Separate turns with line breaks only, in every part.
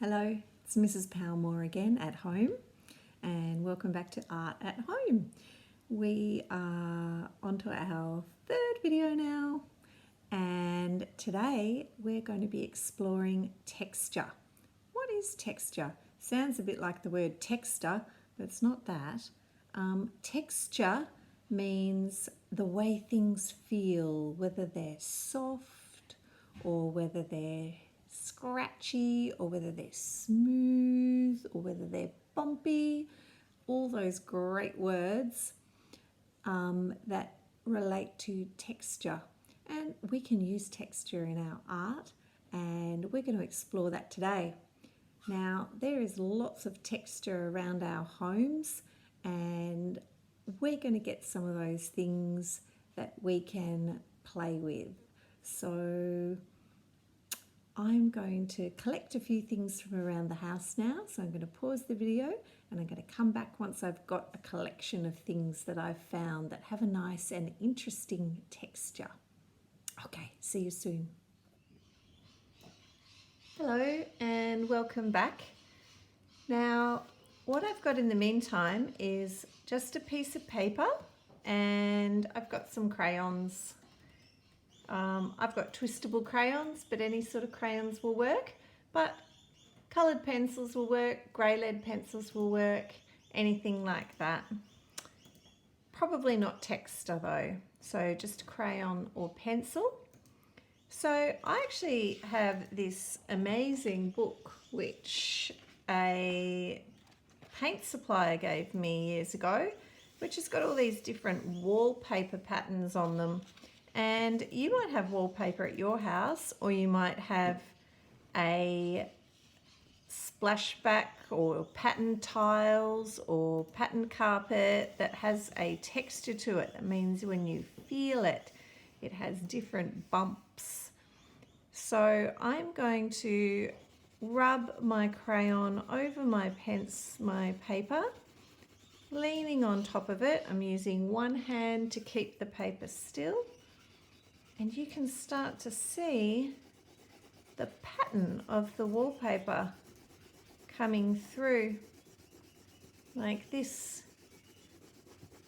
Hello, it's Mrs. Powmore again at home, and welcome back to Art at Home. We are onto our third video now, and today we're going to be exploring texture. What is texture? Sounds a bit like the word texter, but it's not that. Texture means the way things feel, whether they're soft or whether they're scratchy or whether they're smooth or whether they're bumpy, all those great words that relate to texture. And we can use texture in our art, and we're going to explore that today. Now, there is lots of texture around our homes, and we're going to get some of those things that we can play with. So I'm going to collect a few things from around the house now, so I'm going to pause the video and I'm going to come back once I've got a collection of things that I've found that have a nice and interesting texture. Okay, see you soon. Hello and welcome back. Now, what I've got in the meantime is just a piece of paper, and I've got some crayons. I've got twistable crayons, but any sort of crayons will work. But coloured pencils will work, grey lead pencils will work, anything like that. Probably not texture though, so just crayon or pencil. So I actually have this amazing book which a paint supplier gave me years ago, which has got all these different wallpaper patterns on them. And you might have wallpaper at your house, or you might have a splashback or pattern tiles or pattern carpet that has a texture to it. That means when you feel it, it has different bumps. So I'm going to rub my crayon over my paper, leaning on top of it. I'm using one hand to keep the paper still. And you can start to see the pattern of the wallpaper coming through like this,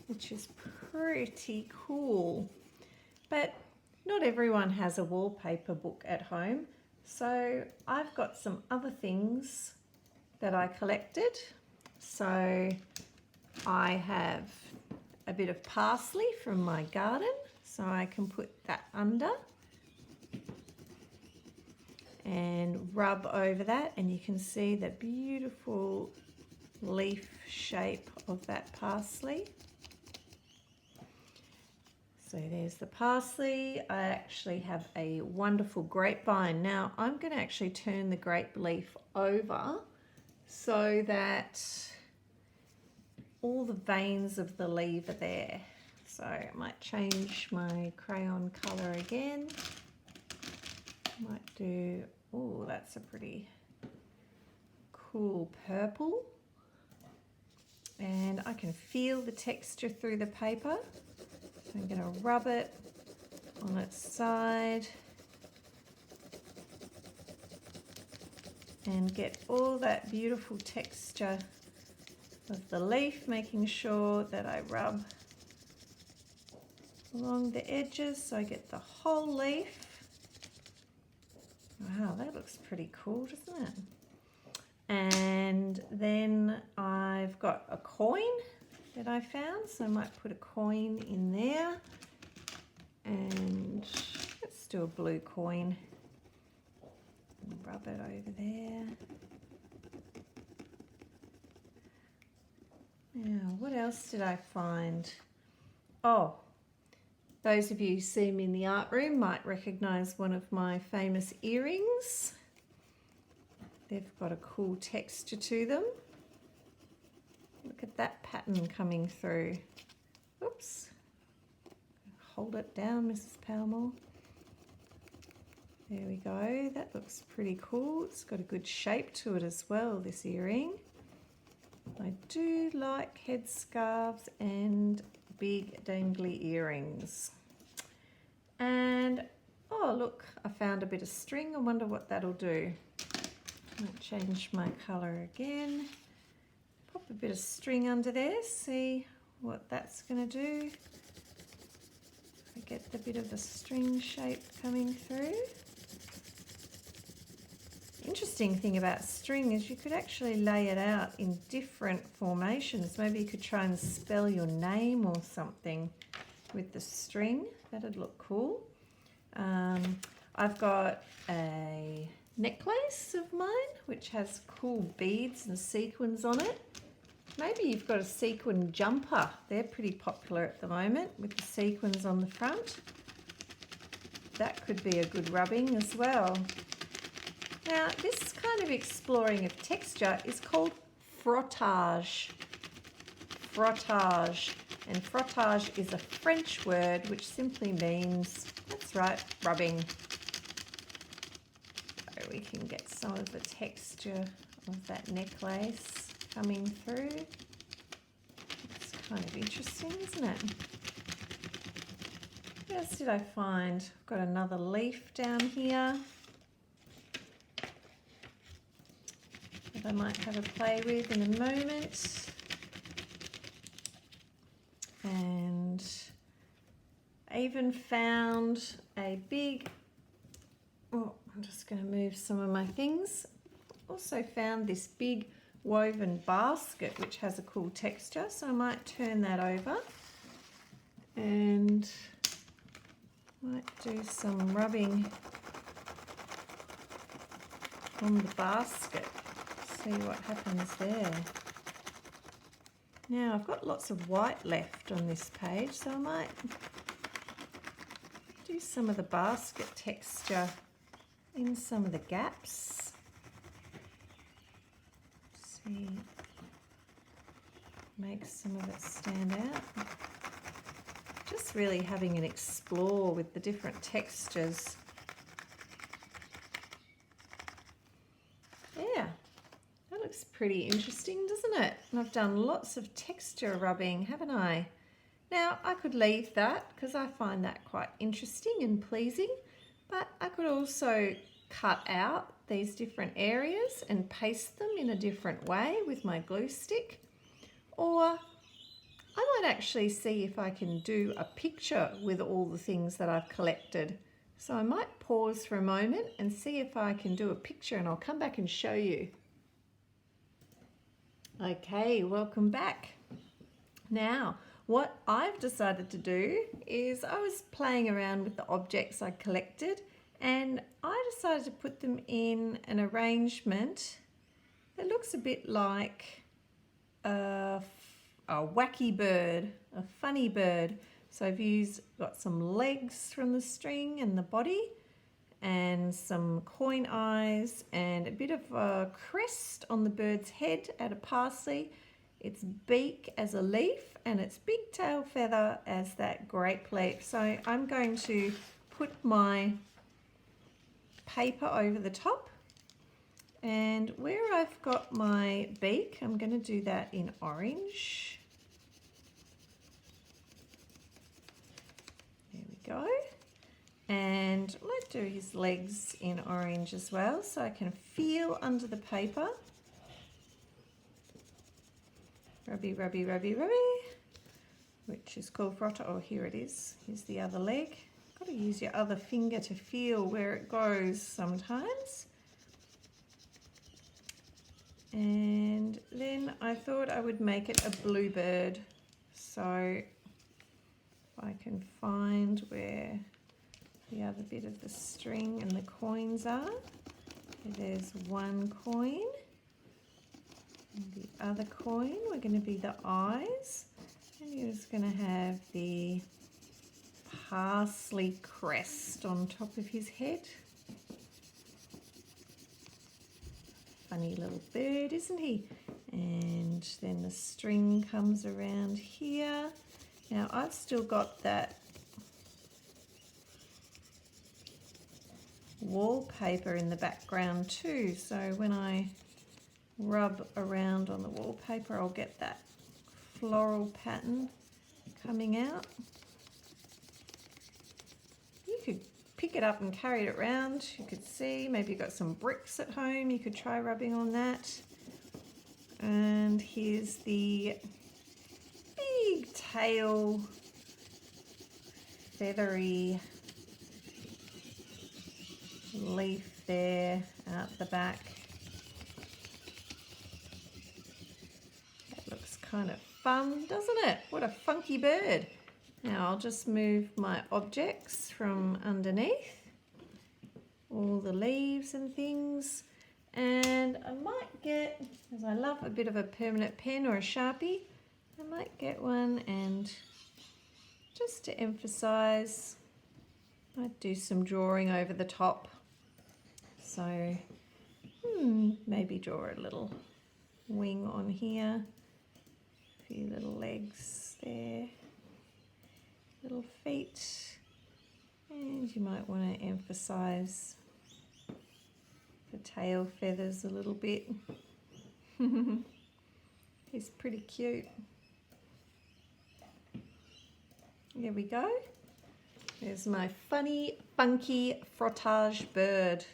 which is pretty cool. But not everyone has a wallpaper book at home, so I've got some other things that I collected. So I have a bit of parsley from my garden, so I can put that under and rub over that, and you can see the beautiful leaf shape of that parsley. So there's the parsley. I actually have a wonderful grapevine. Now I'm going to actually turn the grape leaf over so that all the veins of the leaf are there. So I might change my crayon colour again. Might do, oh, that's a pretty cool purple. And I can feel the texture through the paper. So I'm going to rub it on its side and get all that beautiful texture of the leaf, making sure that I rub along the edges so I get the whole leaf. Wow, that looks pretty cool, doesn't it? And then I've got a coin that I found, so I might put a coin in there. And let's do a blue coin. Rub it over there. Now, what else did I find? Oh, those of you who see me in the art room might recognise one of my famous earrings. They've got a cool texture to them. Look at that pattern coming through. Oops. Hold it down, Mrs. Powmore. There we go. That looks pretty cool. It's got a good shape to it as well, this earring. I do like headscarves and big dangly earrings. And oh look, I found a bit of string. I wonder what that'll do. I'll change my colour again. Pop a bit of string under there, see what that's going to do. I get the bit of the string shape coming through. Interesting thing about string is you could actually lay it out in different formations. Maybe you could try and spell your name or something with the string. That'd look cool. I've got a necklace of mine which has cool beads and sequins on it. Maybe you've got a sequin jumper. They're pretty popular at the moment with the sequins on the front. That could be a good rubbing as well. Now, this kind of exploring of texture is called frottage. Frottage. And frottage is a French word which simply means, that's right, rubbing. So we can get some of the texture of that necklace coming through. It's kind of interesting, isn't it? What else did I find? I've got another leaf down here that I might have a play with in a moment. And I even found a big, oh, I'm just going to move some of my things. Also found this big woven basket which has a cool texture, so I might turn that over and might do some rubbing on the basket, see what happens there. Now I've got lots of white left on this page, so I might do some of the basket texture in some of the gaps. See, make some of it stand out. Just really having an explore with the different textures. Yeah, that looks pretty interesting, doesn't it? And I've done lots of texture rubbing, haven't I? Now, I could leave that because I find that quite interesting and pleasing, but I could also cut out these different areas and paste them in a different way with my glue stick. Or I might actually see if I can do a picture with all the things that I've collected. So I might pause for a moment and see if I can do a picture, and I'll come back and show you. Okay, welcome back. Now, what I've decided to do is I was playing around with the objects I collected, and I decided to put them in an arrangement that looks a bit like a wacky bird, a funny bird. So I've got some legs from the string and the body, and some coin eyes, and a bit of a crest on the bird's head at a parsley, its beak as a leaf, and its big tail feather as that grape leaf. So I'm going to put my paper over the top, and where I've got my beak, I'm going to do that in orange. There we go. And I might do his legs in orange as well, so I can feel under the paper. Rubby, rubby, rubby, rubby, which is called frottage. Oh, here it is. Here's the other leg. Got to use your other finger to feel where it goes sometimes. And then I thought I would make it a bluebird. So if I can find where the other bit of the string and the coins are. There's one coin. And the other coin, we're going to be the eyes. And you're just going to have the parsley crest on top of his head. Funny little bird, isn't he? And then the string comes around here. Now I've still got that wallpaper in the background too, so when I rub around on the wallpaper I'll get that floral pattern coming out. You could pick it up and carry it around. You could see, maybe you've got some bricks at home, you could try rubbing on that. And here's the big tail, feathery leaf there out the back. That looks kind of fun, doesn't it? What a funky bird. Now I'll just move my objects from underneath, all the leaves and things, and I might get, as I love a bit of a permanent pen or a Sharpie, I might get one and just to emphasize, I'd do some drawing over the top. So maybe draw a little wing on here, a few little legs there, little feet, and you might want to emphasize the tail feathers a little bit. He's pretty cute. There we go. There's my funny, funky frottage bird.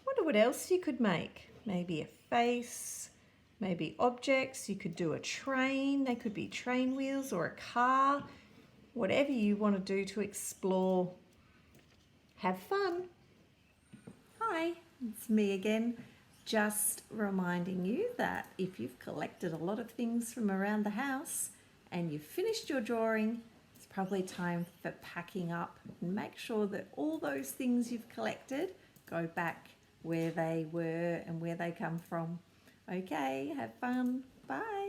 Wonder what else you could make. Maybe a face, maybe objects. You could do a train. They could be train wheels or a car. Whatever you want to do to explore. Have fun. Hi, it's me again. Just reminding you that if you've collected a lot of things from around the house and you've finished your drawing, it's probably time for packing up and make sure that all those things you've collected go back where they were and where they come from. Okay, have fun. Bye.